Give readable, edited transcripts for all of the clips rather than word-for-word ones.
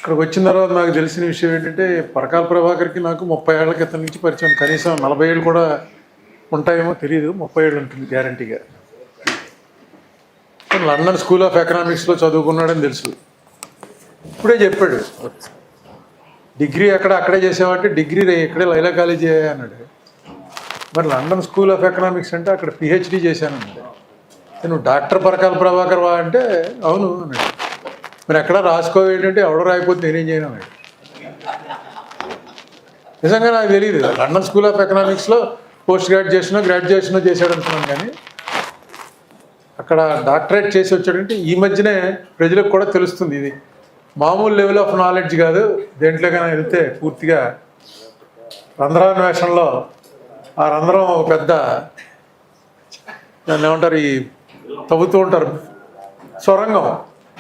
ఇక్కడికి వచ్చిన తర్వాత నాకు తెలిసిన విషయం ఏంటంటే పరకాల ప్రభాకర్కి నాకు 30 ఏళ్ల క్రితం నుంచి పరిచయం, కనీసం 40 ఏళ్ళు కూడా ఉంటాయేమో తెలియదు, 30 ఏళ్ళు ఉంటుంది గ్యారంటీగా. లండన్ స్కూల్ ఆఫ్ ఎకనామిక్స్లో చదువుకున్నాడని తెలుసు. ఇప్పుడే చెప్పాడు డిగ్రీ అక్కడే చేసావంటే డిగ్రీ ఇక్కడే లైలా కాలేజీ అన్నాడు. మరి లండన్ స్కూల్ ఆఫ్ ఎకనామిక్స్ అంటే అక్కడ పిహెచ్డి చేశానన్నాడు. నువ్వు డాక్టర్ పరకాల ప్రభాకర్ వా అంటే అవును అన్నాడు. మరి ఎక్కడ రాసుకోవేంటంటే ఎవడో రాయిపోతే నేనేం చేయను అన్నాడు. నిజంగా నాకు తెలియదు లండన్ స్కూల్ ఆఫ్ ఎకనామిక్స్లో పోస్ట్ గ్రాడ్యుయేషనో చేశాడు అనుకున్నాను, కానీ అక్కడ డాక్టరేట్ చేసి వచ్చాడంటే ఈ మధ్యనే ప్రజలకు కూడా తెలుస్తుంది ఇది మామూలు లెవెల్ ఆఫ్ నాలెడ్జ్ కాదు. దేంట్లోకైనా వెళ్తే పూర్తిగా రంధ్రాన్వేషణలో ఆ రంధ్రం పెద్ద దాన్ని ఏమంటారు, ఈ తవ్వుతూ ఉంటారు సొరంగం,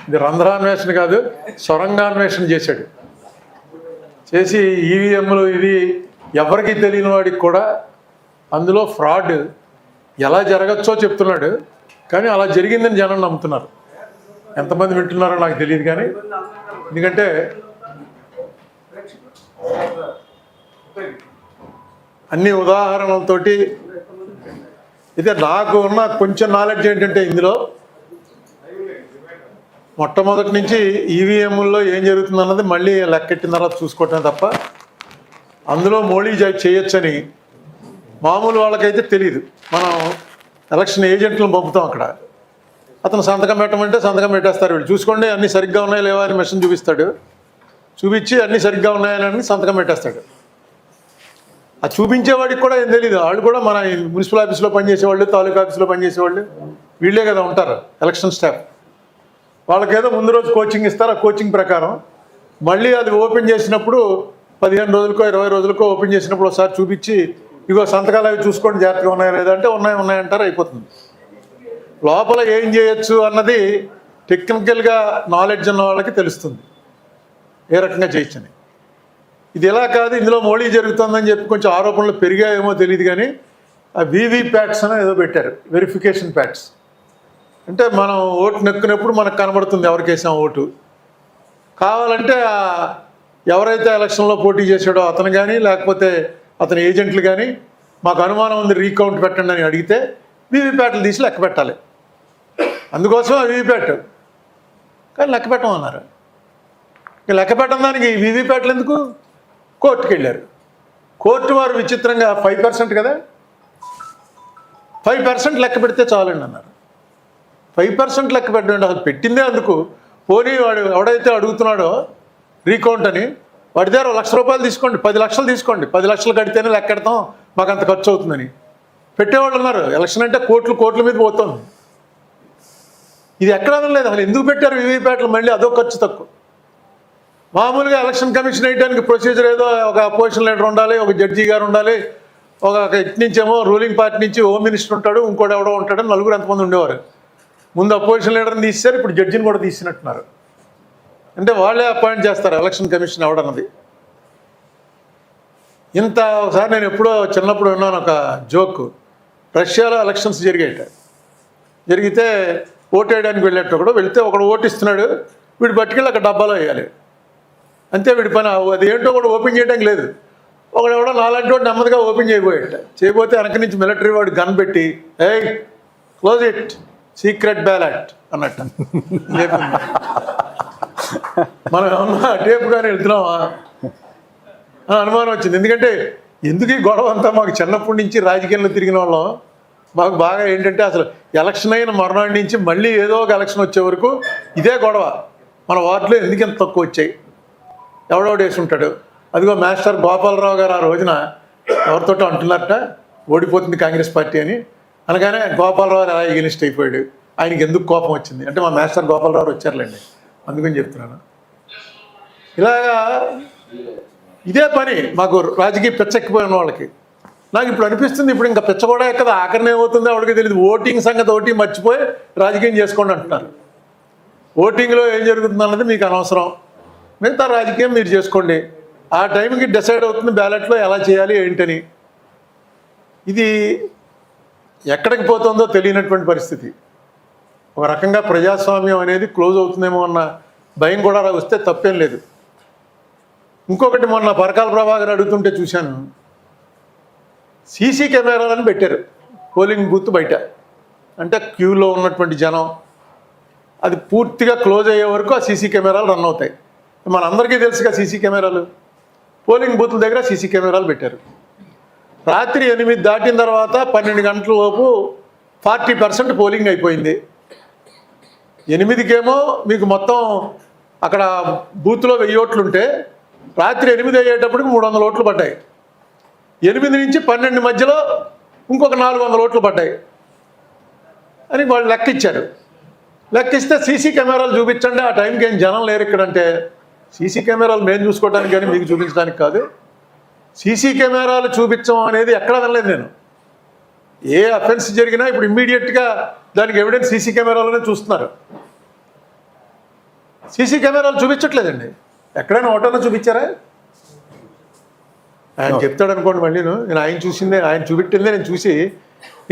ఇది రంధ్రాన్వేషణ కాదు సొరంగాన్వేషణ చేశాడు. చేసి ఈవీఎంలు ఇది ఎవరికి తెలియని వాడికి కూడా అందులో ఫ్రాడ్ ఎలా జరగచ్చో చెప్తున్నాడు. కానీ అలా జరిగిందని జనం నమ్ముతున్నారు. ఎంతమంది వింటున్నారో నాకు తెలియదు, కానీ ఎందుకంటే అన్ని ఉదాహరణలతోటి అయితే నాకు ఉన్న కొంచెం నాలెడ్జ్ ఏంటంటే ఇందులో మొట్టమొదటి నుంచి ఈవీఎంల్లో ఏం జరుగుతుంది అన్నది మళ్ళీ లెక్కెట్టిన తర్వాత చూసుకోవటమే తప్ప అందులో మోడీ చేయొచ్చని మామూలు వాళ్ళకైతే తెలియదు. మనం ఎలక్షన్ ఏజెంట్లను పంపుతాం, అక్కడ అతను సంతకం పెట్టమంటే సంతకం పెట్టేస్తారు. వీళ్ళు చూసుకోండి అన్నీ సరిగ్గా ఉన్నాయో లేవా అని మెషిన్ చూపిస్తాడు, చూపించి అన్నీ సరిగ్గా ఉన్నాయని సంతకం పెట్టేస్తాడు. ఆ చూపించేవాడికి కూడా ఏం తెలియదు. వాళ్ళు కూడా మన మున్సిపల్ ఆఫీస్లో పనిచేసేవాళ్ళు, తాలూకా ఆఫీస్లో పనిచేసేవాళ్ళు వీళ్ళే కదా ఉంటారు ఎలక్షన్ స్టాఫ్. వాళ్ళకేదో ముందు రోజు కోచింగ్ ఇస్తారు. ఆ కోచింగ్ ప్రకారం మళ్ళీ అది ఓపెన్ చేసినప్పుడు 15 రోజులకో 20 రోజులకో ఓపెన్ చేసినప్పుడు ఒకసారి చూపించి ఇగో సంతకాలు అవి చూసుకోండి జాగ్రత్తగా ఉన్నాయో లేదంటే ఉన్నాయంటారు, అయిపోతుంది. లోపల ఏం చేయొచ్చు అన్నది టెక్నికల్గా నాలెడ్జ్ ఉన్న వాళ్ళకి తెలుస్తుంది ఏ రకంగా చేయొచ్చని. ఇది ఎలా కాదు, ఇందులో మోడీ జరుగుతుందని చెప్పి కొంచెం ఆరోపణలు పెరిగాయేమో తెలియదు, కానీ ఆ వీవీప్యాట్స్ అని ఏదో పెట్టారు, వెరిఫికేషన్ ప్యాట్స్. అంటే మనం ఓటు నొక్కినప్పుడు మనకు కనబడుతుంది ఎవరికి వేసాం ఓటు. కావాలంటే ఎవరైతే ఎలక్షన్లో పోటీ చేశాడో అతను కానీ లేకపోతే అతని ఏజెంట్లు కానీ మాకు అనుమానం ఉంది రీకౌంట్ పెట్టండి అని అడిగితే వీవీప్యాట్లు తీసి లెక్క పెట్టాలి. అందుకోసం ఆ వీవీప్యాట్ కానీ లెక్క పెట్టమన్నారు. ఇక లెక్క పెట్టడం దానికి వీవీప్యాట్లు ఎందుకు? కోర్టుకు వెళ్ళారు. కోర్టు వారు విచిత్రంగా 5% కదా, 5% లెక్క పెడితే చాలండి అన్నారు. 5% లెక్క పెట్టండి, అసలు పెట్టిందే అందుకు. పోనీ వాడు ఎవడైతే అడుగుతున్నాడో రీకౌంట్ అని వాడి దగ్గర ₹1,00,000 తీసుకోండి, 10 లక్షలు తీసుకోండి, 10 లక్షలు కడితేనే లెక్కెడతాం మాకు అంత ఖర్చు అవుతుందని పెట్టేవాళ్ళు ఉన్నారు. ఎలక్షన్ అంటే కోట్ల మీద పోతుంది. ఇది ఎక్కడ లేదు అసలు. ఎందుకు పెట్టారు వీవీప్యాట్లు? మళ్ళీ అదో ఖర్చు తక్కువ. మామూలుగా ఎలక్షన్ కమిషన్ వేయడానికి ప్రొసీజర్ ఏదో ఒక అపోజిషన్ లీడర్ ఉండాలి, ఒక జడ్జి గారు ఉండాలి, ఒక ఇటు నుంచేమో రూలింగ్ పార్టీ నుంచి హోమ్ మినిస్టర్ ఉంటాడు, ఇంకోటి ఎవడో ఉంటాడు, నలుగురు ఎంతమంది ఉండేవారు. ముందు అపోజిషన్ లీడర్ని తీసేశారు, ఇప్పుడు జడ్జిని కూడా తీసినట్టున్నారు. అంటే వాళ్ళే అపాయింట్ చేస్తారు ఎలక్షన్ కమిషన్ ఎవడన్నది. ఒకసారి నేను ఎప్పుడో చిన్నప్పుడు విన్నాను ఒక జోక్. రష్యాలో ఎలక్షన్స్ జరిగితే ఓటు వేయడానికి వెళ్ళేటప్పుడు వెళ్తే ఒకడు ఓటు ఇస్తున్నాడు, వీడు పట్టుకెళ్ళి అక్కడ డబ్బాలో వేయాలి అంతే. వీడి పని అది ఏంటో కూడా ఓపెన్ చేయడానికి లేదు. ఒకడెవడో నాలంటి వాడు నెమ్మదిగా ఓపెన్ చేయబోతే వెనక నుంచి మిలిటరీ వాడు గన్ పెట్టి ఏయ్ క్లోజ్ ఇట్ సీక్రెట్ బ్యాలెట్ అన్నట్టు మనం ఏమన్నా టేపు కానీ వెళ్తున్నామా అని అనుమానం వచ్చింది. ఎందుకంటే ఎందుకు ఈ గొడవ అంతా మాకు చిన్నప్పటి నుంచి రాజకీయాల్లో తిరిగిన వాళ్ళం మాకు బాగా ఏంటంటే అసలు ఎలక్షన్ అయిన మరునాటి నుంచి మళ్ళీ ఏదో ఒక ఎలక్షన్ వచ్చే వరకు ఇదే గొడవ. మన వార్డులో ఎందుకు ఎంత తక్కువ వచ్చాయి, ఎవడోడు వేసి ఉంటాడు. అదిగో మాస్టర్ గోపాలరావు గారు ఆ రోజున ఎవరితోటో అంటున్నారట ఓడిపోతుంది కాంగ్రెస్ పార్టీ అని అనగానే గోపాలరావు ఎలా ఎగనిస్ట్ అయిపోయాడు. ఆయనకి ఎందుకు కోపం వచ్చింది అంటే మా మాస్టర్ గోపాలరావు వచ్చారులేండి అందుకని చెప్తున్నాను. ఇలాగా ఇదే పని మాకు రాజకీయ పెచ్చెక్కిపోయిన వాళ్ళకి. నాకు ఇప్పుడు అనిపిస్తుంది ఇప్పుడు ఇంకా పెచ్చ కూడా ఎక్కదా, ఆఖరిని ఏమవుతుందో ఎవరికి తెలియదు. ఓటింగ్ సంగతి ఒకటి మర్చిపోయి రాజకీయం చేసుకోండి అంటున్నారు. ఓటింగ్లో ఏం జరుగుతుంది అన్నది మీకు అనవసరం, మిగతా రాజకీయం మీరు చేసుకోండి. ఆ టైంకి డిసైడ్ అవుతుంది బ్యాలెట్లో ఎలా చేయాలి ఏంటని. ఇది ఎక్కడికి పోతుందో తెలియనటువంటి పరిస్థితి. ఒక రకంగా ప్రజాస్వామ్యం అనేది క్లోజ్ అవుతుందేమో అన్న భయం కూడా వస్తే తప్పేం లేదు. ఇంకొకటి మొన్న పరకాల ప్రభాకర్ అడుగుతుంటే చూశాను, సీసీ కెమెరాలను పెట్టారు పోలింగ్ బూత్ బయట. అంటే క్యూలో ఉన్నటువంటి జనం అది పూర్తిగా క్లోజ్ అయ్యే వరకు ఆ సీసీ కెమెరాలు రన్ అవుతాయి. మనందరికీ తెలుసుగా సీసీ కెమెరాలు. పోలింగ్ బూత్ల దగ్గర సీసీ కెమెరాలు పెట్టారు. రాత్రి 8 దాటిన తర్వాత 12 గంటల లోపు 40% పోలింగ్ అయిపోయింది. 8కేమో మీకు మొత్తం అక్కడ బూత్లో 1000 ఓట్లు ఉంటే రాత్రి 8 అయ్యేటప్పటికి 300 ఓట్లు పడ్డాయి. 8 నుంచి 12 మధ్యలో ఇంకొక 400 ఓట్లు పడ్డాయి అని వాళ్ళు లెక్కిచ్చారు. లెక్కిస్తే సీసీ కెమెరాలు చూపించండి, ఆ టైంకి ఏం జనం లేరు ఇక్కడంటే, సీసీ కెమెరాలు మేము చూసుకోవడానికి కానీ మీకు చూపించడానికి కాదు. సీసీ కెమెరాలు చూపించడం అనేది ఎక్కడా వినలేదు నేను. ఏ అఫెన్స్ జరిగినా ఇప్పుడు ఇమ్మీడియట్గా దానికి ఎవిడెన్స్ సీసీ కెమెరాలోనే చూస్తున్నారు. సీసీ కెమెరాలు చూపించట్లేదండి. ఎక్కడైనా ఓటర్లో చూపించారా? ఆయన చెప్తాడు అనుకోండి మళ్ళీ, నేను ఆయన చూసిందే, ఆయన చూపెట్టిందే నేను చూసి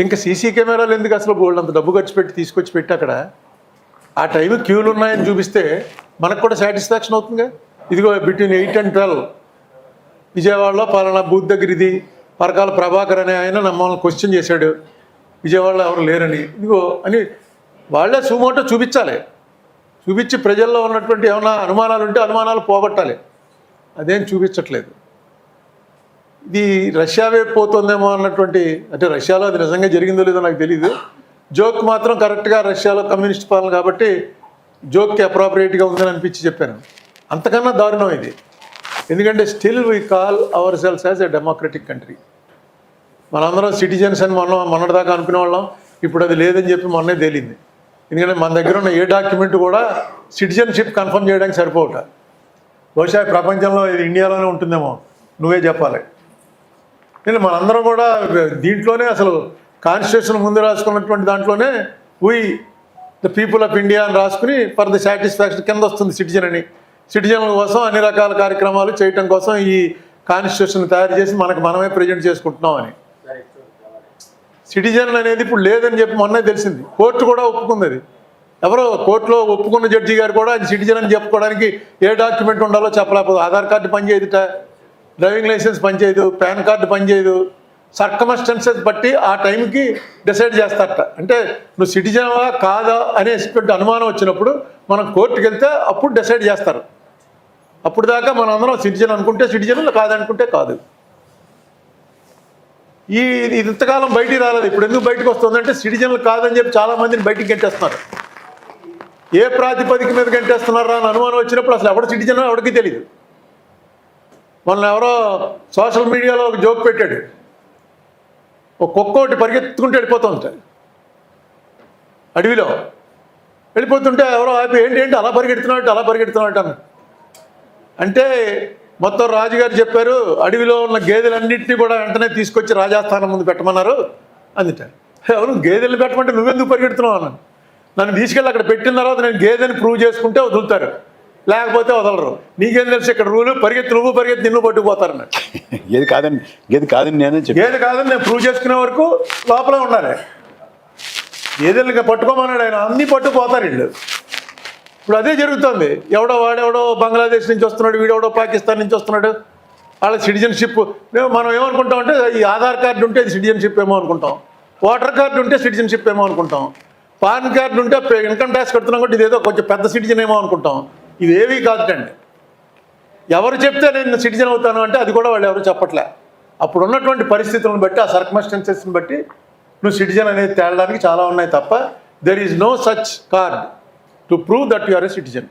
ఇంకా సీసీ కెమెరాలు ఎందుకు అసలు గోల్డ్ అంత డబ్బు ఖర్చు పెట్టి తీసుకొచ్చి పెట్టి అక్కడ ఆ టైం క్యూలు ఉన్నాయని చూపిస్తే మనకు కూడా సాటిస్ఫాక్షన్ అవుతుందిగా. ఇదిగో బిట్వీన్ 8 and 12 విజయవాడలో పలానా బూత్ దగ్గర ఇది పరకాల ప్రభాకర్ అనే ఆయన మమ్మల్ని క్వశ్చన్ చేశాడు, విజయవాడలో ఎవరు లేరని. ఇదిగో అని వాళ్ళే సుమోటో చూపించాలి. చూపించి ప్రజల్లో ఉన్నటువంటి ఏమైనా అనుమానాలు ఉంటే అనుమానాలు పోగొట్టాలి. అదేం చూపించట్లేదు. ఇది రష్యా వైపు పోతుందేమో అన్నటువంటి, అంటే రష్యాలో అది నిజంగా జరిగిందో లేదో నాకు తెలియదు. జోక్ మాత్రం కరెక్ట్గా రష్యాలో కమ్యూనిస్ట్ పాలన కాబట్టి జోక్కి అప్రాప్రియేట్గా ఉందని అనిపించి చెప్పాను. అంతకన్నా దారుణం ఇది. ఎందుకంటే still we call ourselves as a democratic country. మనందరం సిటిజన్స్ అని మొన్నటిదాకా అనుకునే వాళ్ళం, ఇప్పుడు అది లేదని చెప్పి మొన్నే తేలింది. ఎందుకంటే మన దగ్గర ఉన్న ఏ డాక్యుమెంట్ కూడా సిటిజన్షిప్ కన్ఫర్మ్ చేయడానికి సరిపోవట. బహుశా ప్రపంచంలో ఇది ఇండియాలోనే ఉంటుందేమో, నువ్వే చెప్పాలి. నేను మనందరం కూడా దీంట్లోనే అసలు కాన్స్టిట్యూషన్ ముందు రాసుకున్నటువంటి దాంట్లోనే we the people of India అని రాసుకుని ఫర్ ద సాటిస్ఫాక్షన్ కింద వస్తుంది సిటిజన్ అని. సిటిజన్ల కోసం అన్ని రకాల కార్యక్రమాలు చేయటం కోసం ఈ కాన్స్టిట్యూషన్ తయారు చేసి మనమే ప్రజెంట్ చేసుకుంటున్నాం అని. సిటిజన్ అనేది ఇప్పుడు లేదని చెప్పి మొన్నే తెలిసింది. కోర్టు కూడా ఒప్పుకుంది. అది ఎవరో కోర్టులో ఒప్పుకున్న జడ్జి గారు కూడా అది సిటిజన్ అని చెప్పుకోవడానికి ఏ డాక్యుమెంట్ ఉండాలో చెప్పలేకపోతే, ఆధార్ కార్డు పనిచేయదుట, డ్రైవింగ్ లైసెన్స్ పనిచేయదు, పాన్ కార్డు పనిచేయదు. సర్కమస్టెన్సెస్ బట్టి ఆ టైంకి డిసైడ్ చేస్తారట. అంటే నువ్వు సిటిజన్వా కాదా అనేటువంటి అనుమానం వచ్చినప్పుడు మనం కోర్టుకు వెళ్తే అప్పుడు డిసైడ్ చేస్తారు. అప్పుడు దాకా మనం అందరం సిటిజన్ అనుకుంటే సిటిజన్, కాదనుకుంటే కాదు. ఇది ఇంతకాలం బయటికి రాలేదు. ఇప్పుడు ఎందుకు బయటకు వస్తుందంటే సిటిజన్లు కాదని చెప్పి చాలామందిని బయటికి గంటేస్తున్నారు. ఏ ప్రాతిపదిక మీద గంటేస్తున్నారా అని అనుమానం వచ్చినప్పుడు అసలు ఎవడు సిటిజన్ ఎవరికి తెలియదు. మొన్న ఎవరో సోషల్ మీడియాలో ఒక జోక్ పెట్టాడు, ఒక కుక్క ఒకటి పరిగెత్తుకుంటూ వెళ్ళిపోతుంది అడవిలో. వెళ్ళిపోతుంటే ఎవరో ఆపి ఏంటి అలా పరిగెడుతున్నాడు అన్న. అంటే మొత్తం రాజుగారు చెప్పారు, అడవిలో ఉన్న గేదెలన్నింటినీ కూడా వెంటనే తీసుకొచ్చి రాజాస్థానం ముందు పెట్టమన్నారు అందుట. ఎవరు గేదెలు పెట్టమంటే నువ్వెందుకు పరిగెడుతున్నావు అన్నాను. నన్ను తీసుకెళ్ళి అక్కడ పెట్టిన తర్వాత నేను గేదెని ప్రూవ్ చేసుకుంటే వదులుతారు, లేకపోతే వదలరు. నీకేం తెలుసు ఇక్కడ రూలు, నువ్వు పరిగెత్తి నిన్ను పట్టుకుపోతారన్నట్టు. గేదె కాదని నేను ప్రూవ్ చేసుకునే వరకు లోపల ఉండాలి. గేదెలుగా పట్టుకోమన్నాడు ఆయన, అన్నీ పట్టుకుపోతారు వీళ్ళు. ఇప్పుడు అదే జరుగుతుంది. వాడెవడో బంగ్లాదేశ్ నుంచి వస్తున్నాడు, వీడెవడో పాకిస్తాన్ నుంచి వస్తున్నాడు, వాళ్ళ సిటిజన్షిప్. మనం ఏమనుకుంటాం అంటే ఈ ఆధార్ కార్డు ఉంటే అది సిటిజన్షిప్ ఏమో అనుకుంటాం, ఓటర్ కార్డు ఉంటే సిటిజన్షిప్ ఏమో అనుకుంటాం, పాన్ కార్డు ఉంటే ఇన్కమ్ ట్యాక్స్ కడుతున్నాం కాబట్టి ఇదేదో కొంచెం పెద్ద సిటిజన్ ఏమో అనుకుంటాం. ఇవేవీ కాదుటండి. ఎవరు చెప్తే నేను సిటిజన్ అవుతాను అంటే అది కూడా వాళ్ళు ఎవరు చెప్పట్లే. అప్పుడు ఉన్నటువంటి పరిస్థితులను బట్టి, ఆ సర్కమస్టెన్సెస్ని బట్టి నువ్వు సిటిజన్ అనేది తేలడానికి చాలా ఉన్నాయి తప్ప there is no such card to prove that you are a citizen.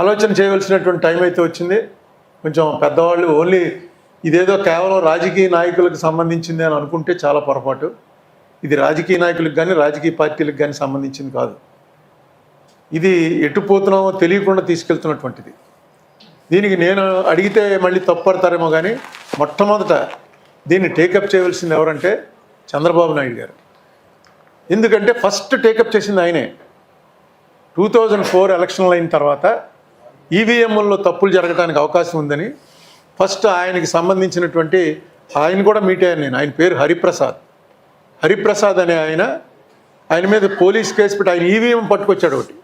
ఆలోచన చేయవలసినటువంటి టైం అయితే వచ్చింది. కొంచెం పెద్దవాళ్ళు ఓన్లీ ఇదేదో కేవలం రాజకీయ నాయకులకు సంబంధించింది అని అనుకుంటే చాలా పొరపాటు. ఇది రాజకీయ నాయకులకు కానీ రాజకీయ పార్టీలకు కానీ సంబంధించింది కాదు. ఇది ఎటు పోతున్నామో తెలియకుండా తీసుకెళ్తున్నటువంటిది. దీనికి నేను అడిగితే మళ్ళీ తప్పుపడతారేమో కానీ మొట్టమొదట దీన్ని టేకప్ చేయవలసింది ఎవరంటే చంద్రబాబు నాయుడు గారు. ఎందుకంటే ఫస్ట్ టేకప్ చేసింది ఆయనే. 2004 ఎలక్షన్లు అయిన తర్వాత ఈవీఎంల్లో తప్పులు జరగడానికి అవకాశం ఉందని ఫస్ట్ ఆయనకి సంబంధించినటువంటి ఆయన కూడా మీట్ అయ్యాను నేను. ఆయన పేరు హరిప్రసాద్ అనే ఆయన మీద పోలీస్ కేసు పెట్టి ఆయన ఈవీఎం పట్టుకొచ్చాడు ఒకటి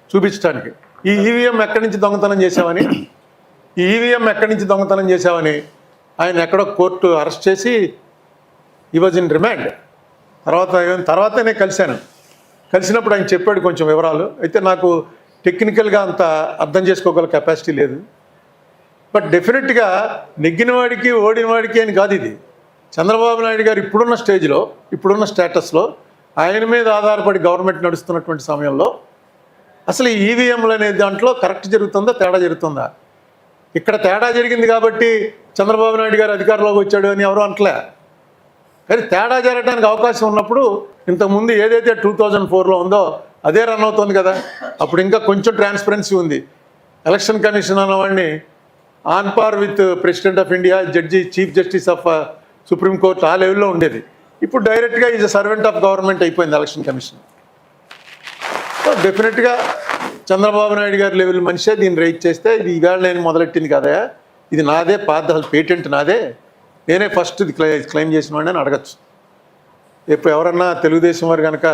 చూపించడానికి. ఈ ఈవీఎం ఎక్కడి నుంచి దొంగతనం చేశామని ఆయన ఎక్కడో కోర్టు అరెస్ట్ చేసి ఈ వాజ్ ఇన్ రిమాండ్. తర్వాత నేను కలిసినప్పుడు ఆయన చెప్పాడు కొంచెం వివరాలు. అయితే నాకు టెక్నికల్గా అంత అర్థం చేసుకోగల కెపాసిటీ లేదు. బట్ డెఫినెట్గా నెగ్గినవాడికి ఓడినవాడికి అని కాదు ఇది. చంద్రబాబు నాయుడు గారు ఇప్పుడున్న స్టేజ్లో, ఇప్పుడున్న స్టేటస్లో ఆయన మీద ఆధారపడి గవర్నమెంట్ నడుస్తున్నటువంటి సమయంలో అసలు ఈ ఈవీఎంలు అనే దాంట్లో కరెక్ట్ జరుగుతుందా, తేడా జరుగుతుందా? ఇక్కడ తేడా జరిగింది కాబట్టి చంద్రబాబు నాయుడు గారు అధికారంలోకి వచ్చాడు అని ఎవరు అంటలే. కానీ తేడా జరగడానికి అవకాశం ఉన్నప్పుడు ఇంతకుముందు ఏదైతే 2004లో ఉందో అదే రన్ అవుతుంది కదా. అప్పుడు ఇంకా కొంచెం ట్రాన్స్పరెన్సీ ఉంది. ఎలక్షన్ కమిషన్ అన్నవాడిని on par with president of India, chief justice of supreme court ఆ లెవెల్లో ఉండేది. ఇప్పుడు డైరెక్ట్గా is a servant of government అయిపోయింది ఎలక్షన్ కమిషన్. సో డెఫినెట్గా చంద్రబాబు నాయుడు గారి లెవెల్ మనిషే దీన్ని రైట్ చేస్తే ఇది ఈవేళ నేను మొదలెట్టింది కదా, ఇది నాదే, అసలు పేటెంట్ నాదే, నేనే ఫస్ట్ ఇది క్లెయిమ్ చేసిన వాడిని అని అడగచ్చు. ఇప్పుడు ఎవరన్నా తెలుగుదేశం వారు కనుక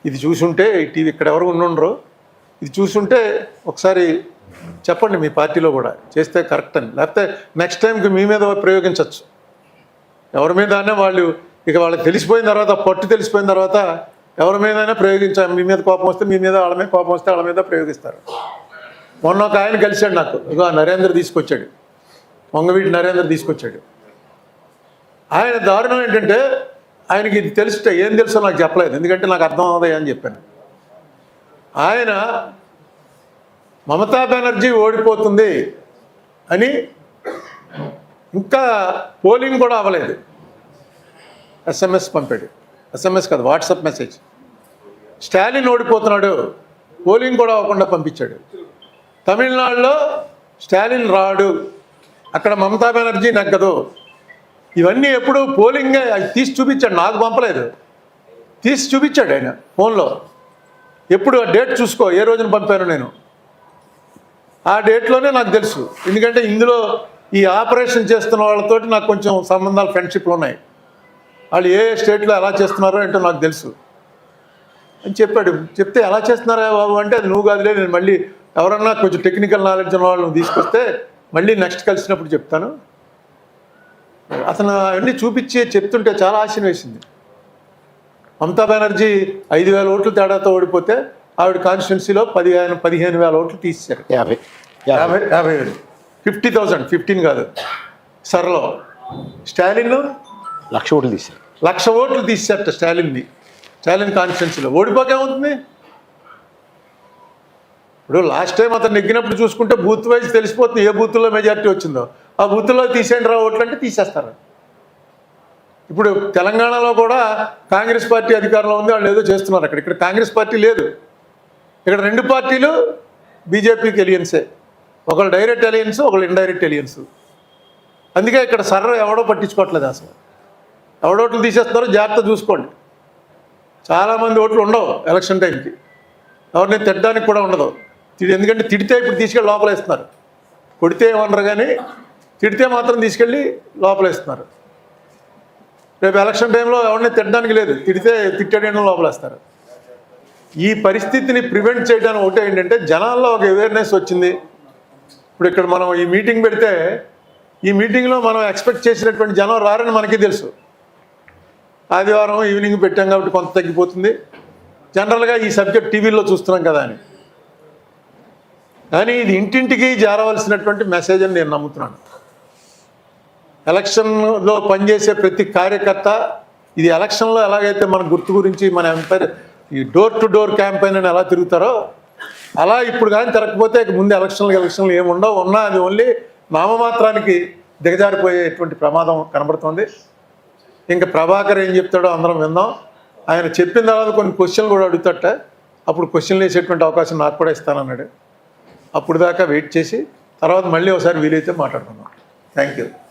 ఇది చూసుంటే, టీవీ ఇక్కడ ఎవరు ఉండరు, ఇది చూసుంటే ఒకసారి చెప్పండి మీ పార్టీలో కూడా చేస్తే కరెక్ట్ అని. లేకపోతే నెక్స్ట్ టైంకి మీ మీద ప్రయోగించవచ్చు. ఎవరి మీదనే వాళ్ళకి తెలిసిపోయిన తర్వాత, పట్టు తెలిసిపోయిన తర్వాత ఎవరి మీదైనా ప్రయోగించాలి. మీ మీద కోపం వస్తే మీ మీద, వాళ్ళ మీద కోపం వస్తే వాళ్ళ మీద ప్రయోగిస్తారు. మొన్న ఒక ఆయన కలిశాడు నాకు, ఇగో నరేంద్ర తీసుకొచ్చాడు, వంగవీటి నరేంద్ర తీసుకొచ్చాడు. ఆయన దారుణం ఏంటంటే ఆయనకి ఇది తెలిస్తే ఏం తెలుసో నాకు చెప్పలేదు, ఎందుకంటే నాకు అర్థం అవుతాయి అని చెప్పాను. ఆయన మమతా బెనర్జీ ఓడిపోతుంది అని ఇంకా పోలింగ్ కూడా అవ్వలేదు, ఎస్ఎంఎస్ పంపాడు. ఎస్ఎంఎస్ కాదు, వాట్సాప్ మెసేజ్. స్టాలిన్ ఓడిపోతున్నాడు, పోలింగ్ కూడా అవ్వకుండా పంపించాడు. తమిళనాడులో స్టాలిన్ రాడు, అక్కడ మమతా బెనర్జీ నెగ్గదు. ఇవన్నీ ఎప్పుడు పోలింగే తీసి చూపించాడు, నాకు పంపలేదు, తీసి చూపించాడు ఆయన ఫోన్లో. ఎప్పుడు ఆ డేట్ చూసుకో, ఏ రోజున పంపాను నేను, ఆ డేట్లోనే నాకు తెలుసు. ఎందుకంటే ఇందులో ఈ ఆపరేషన్ చేస్తున్న వాళ్ళతోటి నాకు కొంచెం సంబంధాలు, ఫ్రెండ్షిప్లు ఉన్నాయి. వాళ్ళు ఏ స్టేట్లో ఎలా చేస్తున్నారో ఏంటో నాకు తెలుసు అని చెప్పాడు. చెప్తే ఎలా చేస్తున్నారా బాబు అంటే, అది నువ్వు కాదులే, నేను మళ్ళీ ఎవరన్నా కొంచెం టెక్నికల్ నాలెడ్జ్ ఉన్న వాళ్ళని తీసుకొస్తే మళ్ళీ నెక్స్ట్ కలిసినప్పుడు చెప్తాను. అతను అవన్నీ చూపించి చెప్తుంటే చాలా ఆశ్చర్యం వేసింది. మమతా బెనర్జీ 5,000 ఓట్లు తేడాతో ఓడిపోతే ఆవిడ కాన్స్టిట్యున్సీలో 15,000 ఓట్లు తీసేశారు. 50,000 50,000, 15 కాదు. సర్లో స్టాలిన్ 1,00,000 ఓట్లు తీశారు. 1,00,000 ఓట్లు తీసేట స్టాలిన్ కాన్స్టిట్యున్సీలో. ఓడిపోకేమవుతుంది? ఇప్పుడు లాస్ట్ టైం అతను నెగ్గినప్పుడు చూసుకుంటే బూత్ వైజ్ తెలిసిపోతుంది ఏ బూత్లో మెజారిటీ వచ్చిందో. ఆ బూత్లో తీసేయండి రా ఓట్లు అంటే తీసేస్తారు. ఇప్పుడు తెలంగాణలో కూడా కాంగ్రెస్ పార్టీ అధికారంలో ఉంది, వాళ్ళు ఏదో చేస్తున్నారు. ఇక్కడ కాంగ్రెస్ పార్టీ లేదు. ఇక్కడ 2 పార్టీలు బీజేపీకి ఎలియన్సే, ఒకళ్ళు డైరెక్ట్ ఎలియన్స్, ఒకళ్ళు ఇండైరెక్ట్ ఎలియన్స్. అందుకే ఇక్కడ సర్ర ఎవడో పట్టించుకోవట్లేదు. అసలు ఎవడోట్లు తీసేస్తున్నారో జాగ్రత్త చూసుకోండి. చాలామంది ఓట్లు ఉండవు ఎలక్షన్ టైంకి, ఎవరిని తిట్టడానికి కూడా ఉండదు. ఎందుకంటే తిడితే ఇప్పుడు తీసుకెళ్ళి లోపలేస్తున్నారు. కొడితే ఏమన్నారు కానీ తిడితే మాత్రం తీసుకెళ్ళి లోపలేస్తున్నారు. రేపు ఎలక్షన్ టైంలో ఎవరిని తిట్టడానికి లేదు, తిట్టేయడం లోపలేస్తారు. ఈ పరిస్థితిని ప్రివెంట్ చేయడానికి ఒకటే ఏంటంటే, జనాల్లో ఒక అవేర్నెస్ వచ్చింది. ఇప్పుడు ఇక్కడ మనం ఈ మీటింగ్ పెడితే, ఈ మీటింగ్లో మనం ఎక్స్పెక్ట్ చేసినటువంటి జనం రారని మనకి తెలుసు. ఆదివారం ఈవినింగ్ పెట్టాం కాబట్టి కొంత తగ్గిపోతుంది. జనరల్గా ఈ సబ్జెక్ట్ టీవీలో చూస్తున్నాం కదా అని. కానీ ఇది ఇంటింటికి చేరవలసినటువంటి మెసేజ్ అని నేను నమ్ముతున్నాను. ఎలక్షన్లో పనిచేసే ప్రతి కార్యకర్త ఇది ఎలక్షన్లో ఎలాగైతే మన గుర్తు గురించి, మన ఎంపైర్ ఈ డోర్ టు డోర్ క్యాంపెయిన్ అని ఎలా తిరుగుతారో అలా ఇప్పుడు కానీ తిరగకపోతే ముందు ఎలక్షన్లు ఏముండవు. ఉన్నా అది ఓన్లీ నామమాత్రానికి దిగజారిపోయేటువంటి ప్రమాదం కనబడుతుంది. ఇంకా ప్రభాకర్ ఏం చెప్తాడో అందరం విందాం. ఆయన చెప్పిన తర్వాత కొన్ని క్వశ్చన్లు కూడా అడుగుతాట. అప్పుడు క్వశ్చన్లు వేసేటువంటి అవకాశం నాకు కూడా ఇస్తానన్నాడు. అప్పుడు దాకా వెయిట్ చేసి తర్వాత మళ్ళీ ఒకసారి వీలైతే మాట్లాడుకుందాం. Thank you.